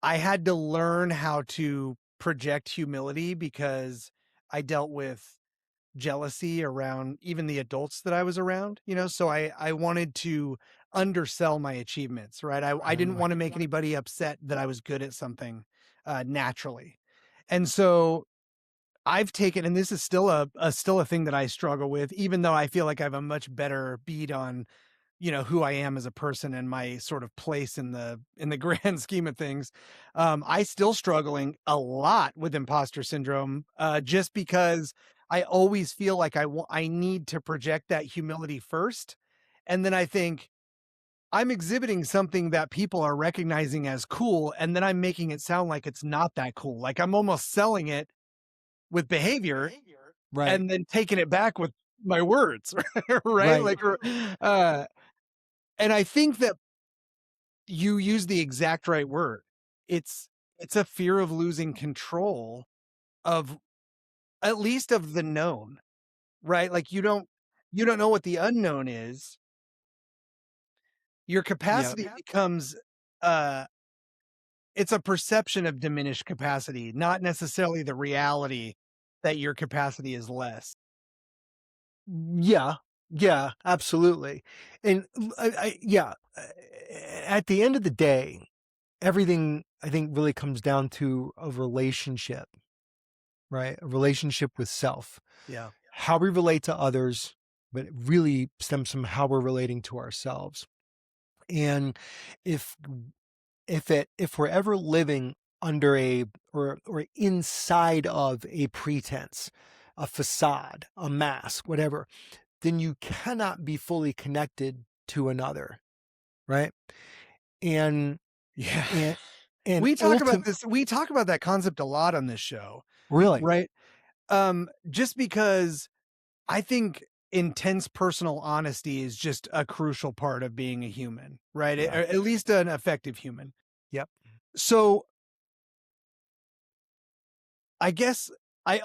I had to learn how to project humility because I dealt with jealousy around even the adults that I was around, so I wanted to undersell my achievements, right? I didn't want to make anybody upset that I was good at something naturally. And so I've taken, and this is still a thing that I struggle with, even though I feel like I have a much better beat on who I am as a person and my sort of place in the grand scheme of things. I still struggling a lot with imposter syndrome, just because I always feel like I need to project that humility first, and then I think I'm exhibiting something that people are recognizing as cool, and then I'm making it sound like it's not that cool. Like I'm almost selling it with behavior Right. and then taking it back with my words, right? Right. Like, uh, and I think that you use the exact right word. It's it's a fear of losing control of at least of the known, right? Like you don't know what the unknown is. Your Yeah. capacity becomes uh it's a perception of diminished capacity, not necessarily the reality that your capacity is less. Yeah. Yeah, absolutely. And yeah, at the end of the day, everything I think really comes down to a relationship, right? A relationship with self. Yeah. How we relate to others, but it really stems from how we're relating to ourselves. And if if we're ever living under a or inside of a pretense, a facade, a mask, whatever, then you cannot be fully connected to another, right? And Yeah. and and We ultimate talk about that concept a lot on this show, really, right? Just because I think intense personal honesty is just a crucial part of being a human, right? yeah, Or at least an effective human. yep, So I guess we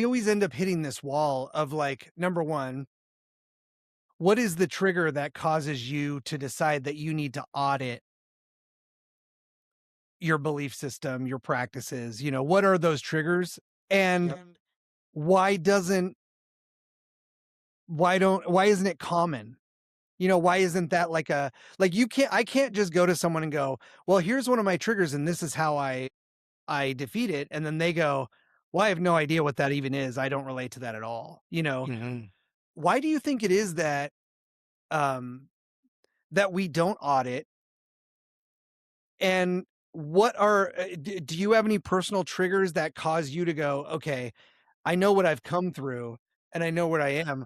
always end up hitting this wall of like, number one, what is the trigger that causes you to decide that you need to audit your belief system, your practices? What are those triggers? And yep, why doesn't why isn't it common? Why isn't that like I can't just go to someone and go, "Well, here's one of my triggers and this is how I defeat it." And then they go, "Well, I have no idea what that even is. I don't relate to that at all." mhm. Why do you think it is um that we don't audit, and what are do you have any personal triggers that cause you to go, "Okay, I know what I've come through and I know what I am.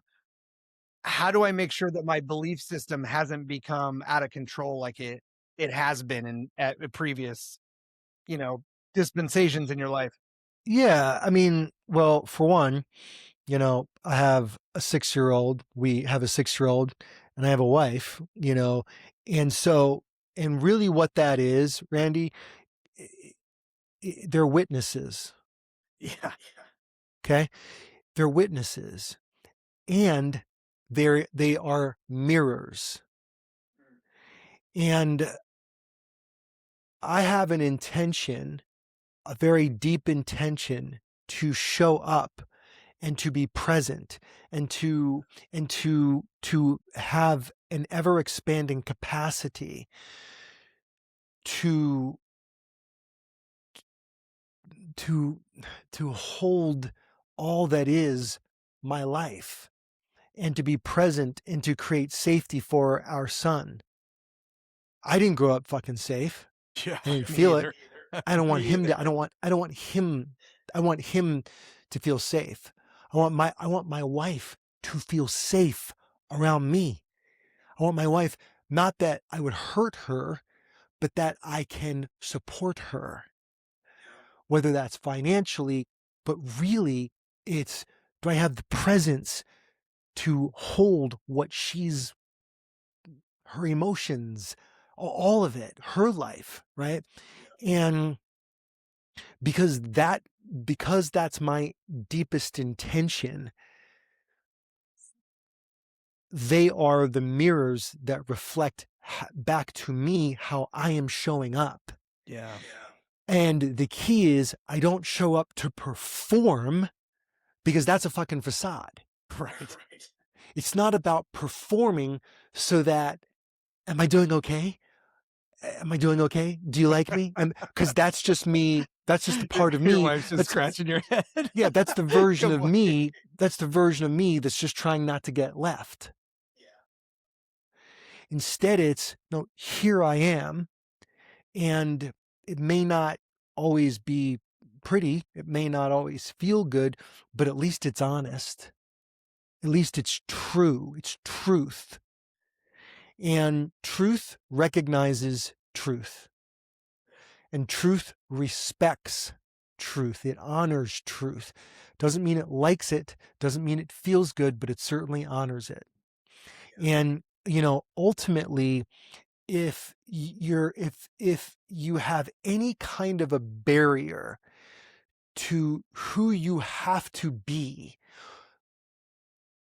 How do I make sure that my belief system hasn't become out of control like it has been in at previous, you know, dispensations in your life?" Yeah, I mean, well, for one, I have a 6-year-old. We have a 6-year-old, and I have a wife. And so, and really, what that is, Randy, they're witnesses. Yeah. Okay, they're witnesses, and they are mirrors. And I have an intention, a very deep intention, to show up and to be present and to have an ever expanding capacity to to to hold all that is my life and to be present and to create safety for our son. I didn't grow up fucking safe. Yeah, I didn't me feel it. either. I don't want Me him either. to I want him to feel safe. I want my wife to feel safe around me. I want my wife, not that I would hurt her, but that I can support her, whether that's financially, but really it's, do I have the presence to hold what she's, her emotions, all of it, her life, right? And because that because that's my deepest intention, they are the mirrors that reflect back to me how I am showing up. Yeah. And the key is I don't show up to perform, because that's a fucking facade. Right. It's not about performing so that, am I doing okay? Am I doing okay? Do you like me? Because that's just me. That's just the Your part of your me. wife's just That's, scratching your head. yeah, that's the version of Complaining. me. That's the version of me that's just trying not to get left. Instead, it's, no, here I am. And it may not always be pretty. It may not always feel good, but at least it's honest. At least it's true. It's truth. And truth recognizes truth. And truth respects truth. It honors truth. Doesn't mean it likes it, doesn't mean it feels good, but it certainly honors it. And, ultimately, if you have any kind of a barrier to who you have to be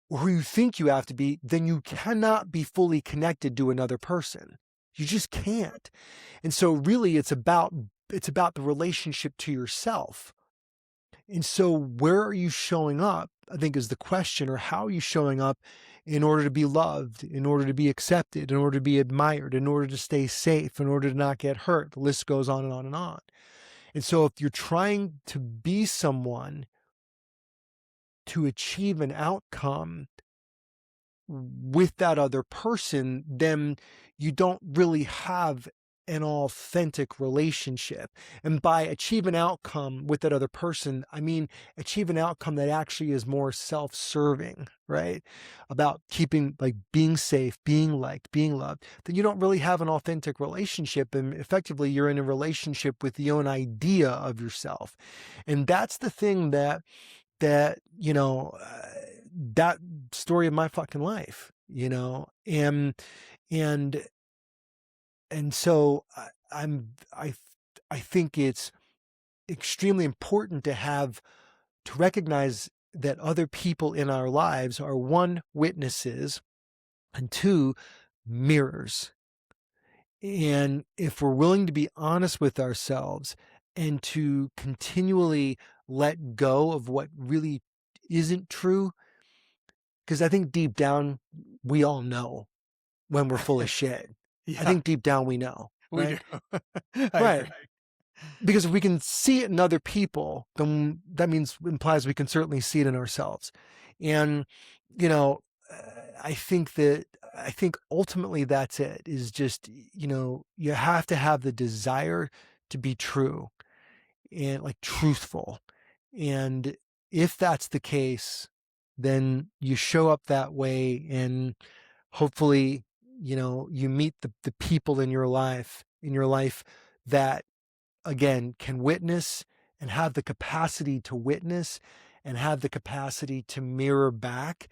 or who you think you have to be, then you cannot be fully connected to another person. You just can't. And so really it's about the relationship to yourself. And so where are you showing up, I think, is the question, or how are you showing up in order to be loved, in order to be accepted, in order to be admired, in order to stay safe, in order to not get hurt. The list goes on and on and on. And so if you're trying to be someone to achieve an outcome with that other person, then you don't really have an authentic relationship. And by achieve an outcome with that other person, I mean achieve an outcome that actually is more self-serving, right? About being safe, being liked, being loved. Then you don't really have an authentic relationship, and effectively you're in a relationship with your own idea of yourself. And that's the thing that that story of my fucking life, and so I think it's extremely important to recognize that other people in our lives are, one, witnesses, and two, mirrors. And if we're willing to be honest with ourselves and to continually let go of what really isn't true, because I think deep down we all know when we're full of shit. I Yeah, think deep down we know, we do. right? I Right. agree. Because if we can see it in other people, then that implies we can certainly see it in ourselves. And, you know, I think ultimately that's it, is just, you have to have the desire to be true and truthful. And if that's the case, then you show up that way, and hopefully, you meet the people in your life that, again, can witness and have the capacity to witness and have the capacity to mirror back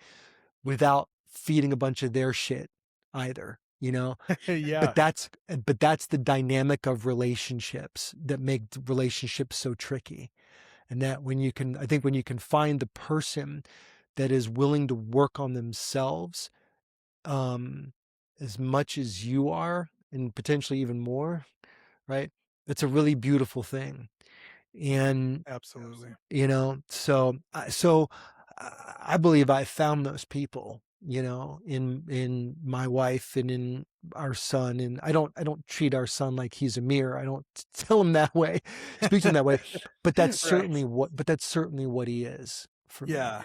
without feeding a bunch of their shit either, Yeah, but that's the dynamic of relationships that make relationships so tricky. And that I think when you can find the person that is willing to work on themselves, um, as much as you are, and potentially even more, right? It's a really beautiful thing. And, absolutely. I believe I found those people, in my wife and in our son. And I don't treat our son like he's a mirror. I don't tell him that way, speak to him that way, but that's Right. certainly what he is for me. Yeah.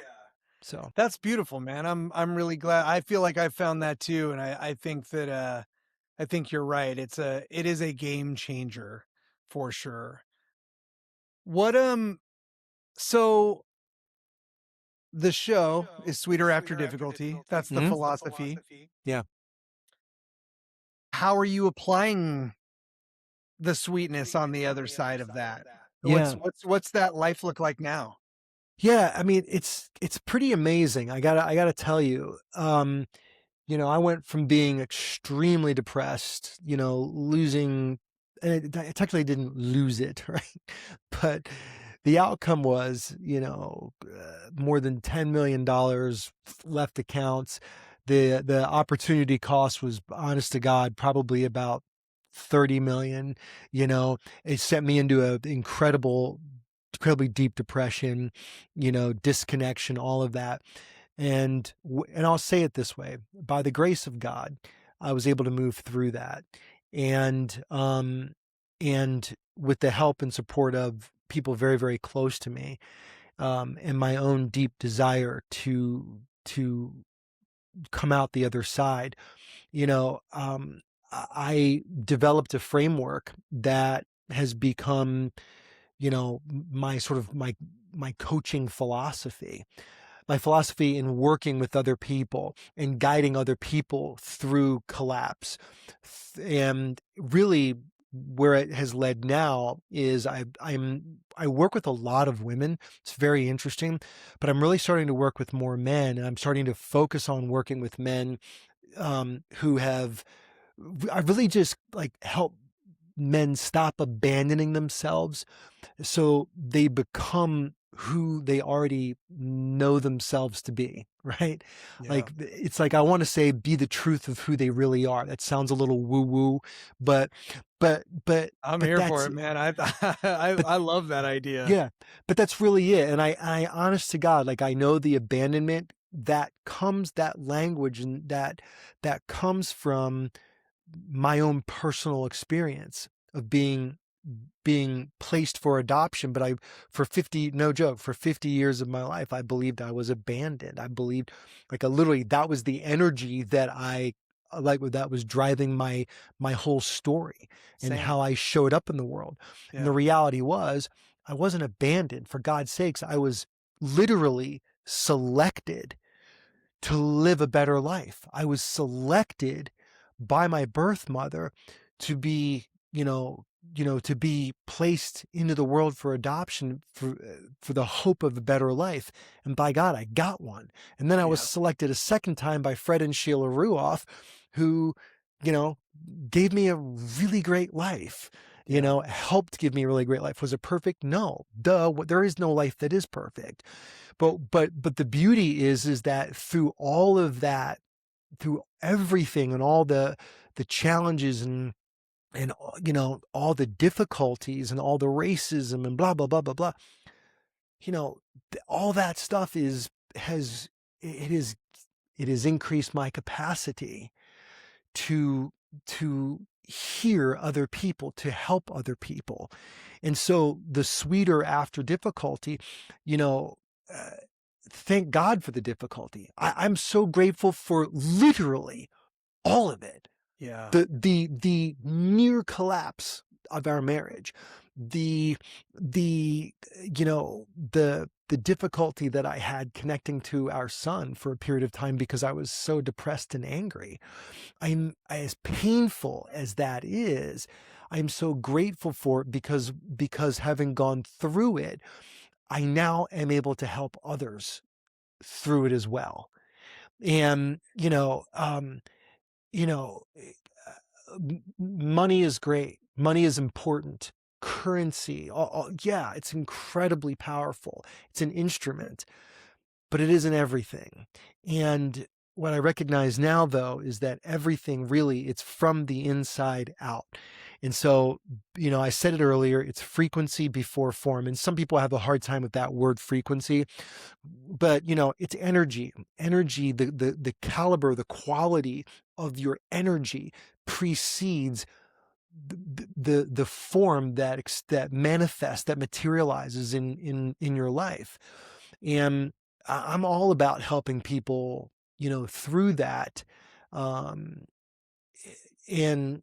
So, That's beautiful, man. I'm really glad. I feel like I found that too, and I think that I think you're right. It is a game changer for sure. What so the show is Sweeter After Difficulty. That's the mhm. philosophy. Yeah. How are you applying the sweetness on the other side of that? Yeah. What's that life look like now? Yeah. I mean, it's pretty amazing. I gotta tell you. I went from being extremely depressed, losing, and I technically didn't lose it, right? But the outcome was, more than $10 million left accounts. The opportunity cost was, honest to God, probably about 30 million. It sent me into an incredibly deep depression, disconnection, all of that. And I'll say it this way: by the grace of God, I was able to move through that, and with the help and support of people very, very close to me, and my own deep desire to come out the other side. You know, I developed a framework that has become, you know, my sort of my coaching philosophy, my philosophy in working with other people and guiding other people through collapse. And really where it has led now is I work with a lot of women. It's very interesting, but I'm really starting to work with more men, and I'm starting to focus on working with men who have, I really just like help men stop abandoning themselves so they become who they already know themselves to be, right? Yeah. Like it's like I want to say be the truth of who they really are. That sounds a little woo woo, but but but I'm but here for that's it, man. I but I love that idea. yeah, but that's really it. And I honest to God, like I know the abandonment that comes, that language and that comes from my own personal experience of being placed for adoption. But for 50, no joke, for 50 years of my life, I believed I was abandoned. I believed like literally that was the energy that I like that was driving my whole story and Same. how I showed up in the world. And the Yeah. reality was I wasn't abandoned. For God's sakes, I was literally selected to live a better life. I was selected by my birth mother to be, to be placed into the world for adoption for the hope of a better life. And by God, I got one. And then I was Yeah. selected a second time by Fred and Sheila Ruof, who, you know, gave me a really great life. Yeah. Helped give me a really great life. Was it perfect? No. Duh. There is no life that is perfect. But the beauty is that through all of that, through everything and all the challenges and all the difficulties and all the racism and blah blah blah blah blah, all that stuff has it is it has increased my capacity to hear other people, to help other people. And so the sweeter after difficulty, you know, uh, thank God for the difficulty. I'm so grateful for literally all of it. Yeah. The near collapse of our marriage, the the the difficulty that I had connecting to our son for a period of time because I was so depressed and angry. I'm as painful as that is, I'm so grateful for it because having gone through it, I now am able to help others through it as well. And you know, money is great. Money is important. Currency, yeah, it's incredibly powerful. It's an instrument, but it isn't everything. And what I recognize now, though, is that everything really, it's from the inside out. And so, I said it earlier, it's frequency before form. And some people have a hard time with that word frequency, but it's energy. Energy, the caliber, the quality of your energy precedes the form that manifests, that materializes in your life. And I'm all about helping people, through that, um, and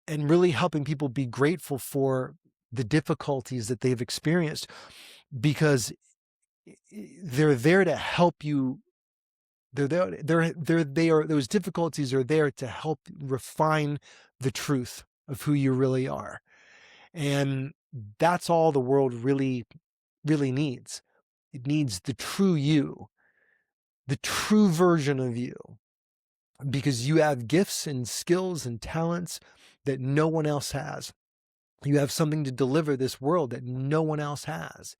really helping people be grateful for the difficulties that they've experienced, because they're there to help you. Those difficulties are there to help refine the truth of who you really are. And that's all the world really, really needs. It needs the true you, the true version of you, because you have gifts and skills and talents that no one else has. You have something to deliver this world that no one else has.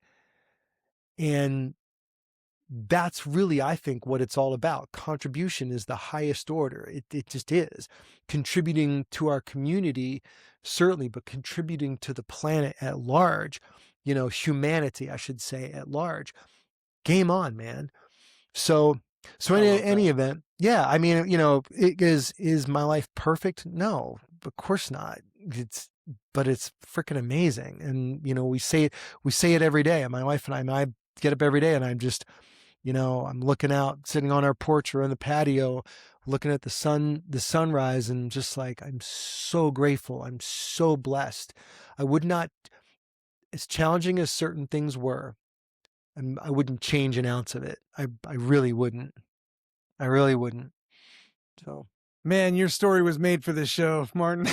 And that's really, I think, what it's all about. Contribution is the highest order. It just is. Contributing to our community, certainly, but contributing to the planet at large, humanity, I should say, at large. Game on, man. So I in love any that. event, yeah, I mean, is my life perfect? No, of course not. But it's freaking amazing. And we say it every day. And my wife and I get up every day and I'm just I'm looking out, sitting on our porch or in the patio, looking at the sunrise, and just like, I'm so grateful. I'm so blessed. I would not, as challenging as certain things were, I wouldn't change an ounce of it. I really wouldn't. I really wouldn't. So, Man, your story was made for this show, Martin.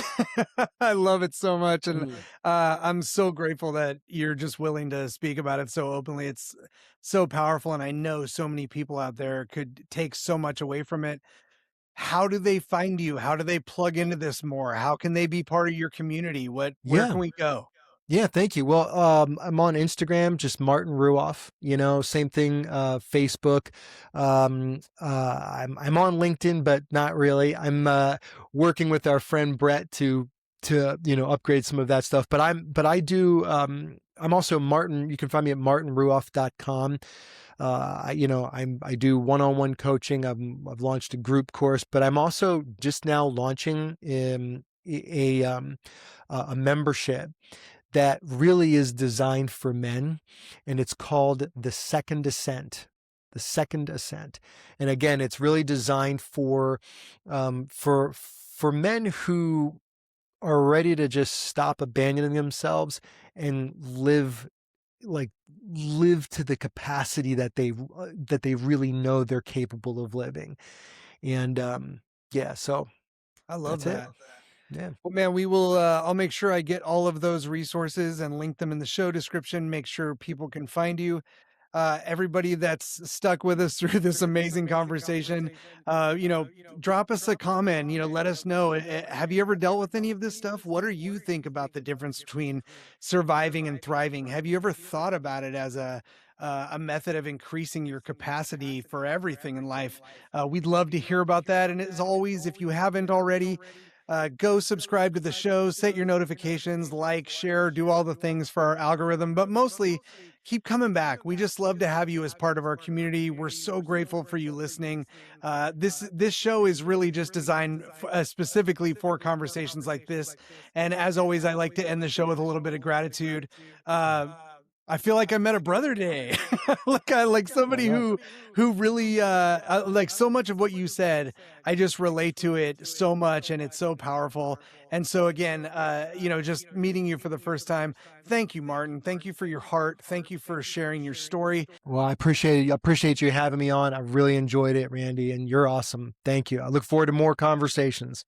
I love it so much, and mm, I'm so grateful that you're just willing to speak about it so openly. It's so powerful, and I know so many people out there could take so much away from it. How do they find you? How do they plug into this more? How can they be part of your community? Where yeah. can we go? Yeah, thank you. Well, I'm on Instagram, just Martin Ruof, same thing, Facebook. I'm on LinkedIn, but not really. I'm working with our friend Brett to upgrade some of that stuff. But I do I'm also Martin. You can find me at martinruoff.com. I do one-on-one coaching. I've launched a group course, but I'm also just now launching a membership that really is designed for men, and it's called the Second Ascent. The Second Ascent, and again, it's really designed for men who are ready to just stop abandoning themselves and like live to the capacity that they really know they're capable of living. And yeah, so I love that's it. that. Yeah. Well, man, I'll make sure I get all of those resources and link them in the show description. Make sure people can find you. Everybody that's stuck with us through this amazing conversation, uh, you know, drop us a comment, let us know. Have you ever dealt with any of this stuff? What do you think about the difference between surviving and thriving? Have you ever thought about it as a method of increasing your capacity for everything in life? We'd love to hear about that. And as always, if you haven't already, go subscribe to the show, set your notifications, like, share, do all the things for our algorithm, but mostly keep coming back. We just love to have you as part of our community. We're so grateful for you listening. This show is really just designed specifically for conversations like this. And as always, I like to end the show with a little bit of gratitude. Uh, I feel like I met a brother today. Like I somebody love. who really like so much of what you said. I just relate to it so much, and it's so powerful. And so again, just meeting you for the first time. Thank you, Martin. Thank you for your heart. Thank you for sharing your story. Well, I appreciate it. I appreciate you having me on. I really enjoyed it, Randy, and you're awesome. Thank you. I look forward to more conversations.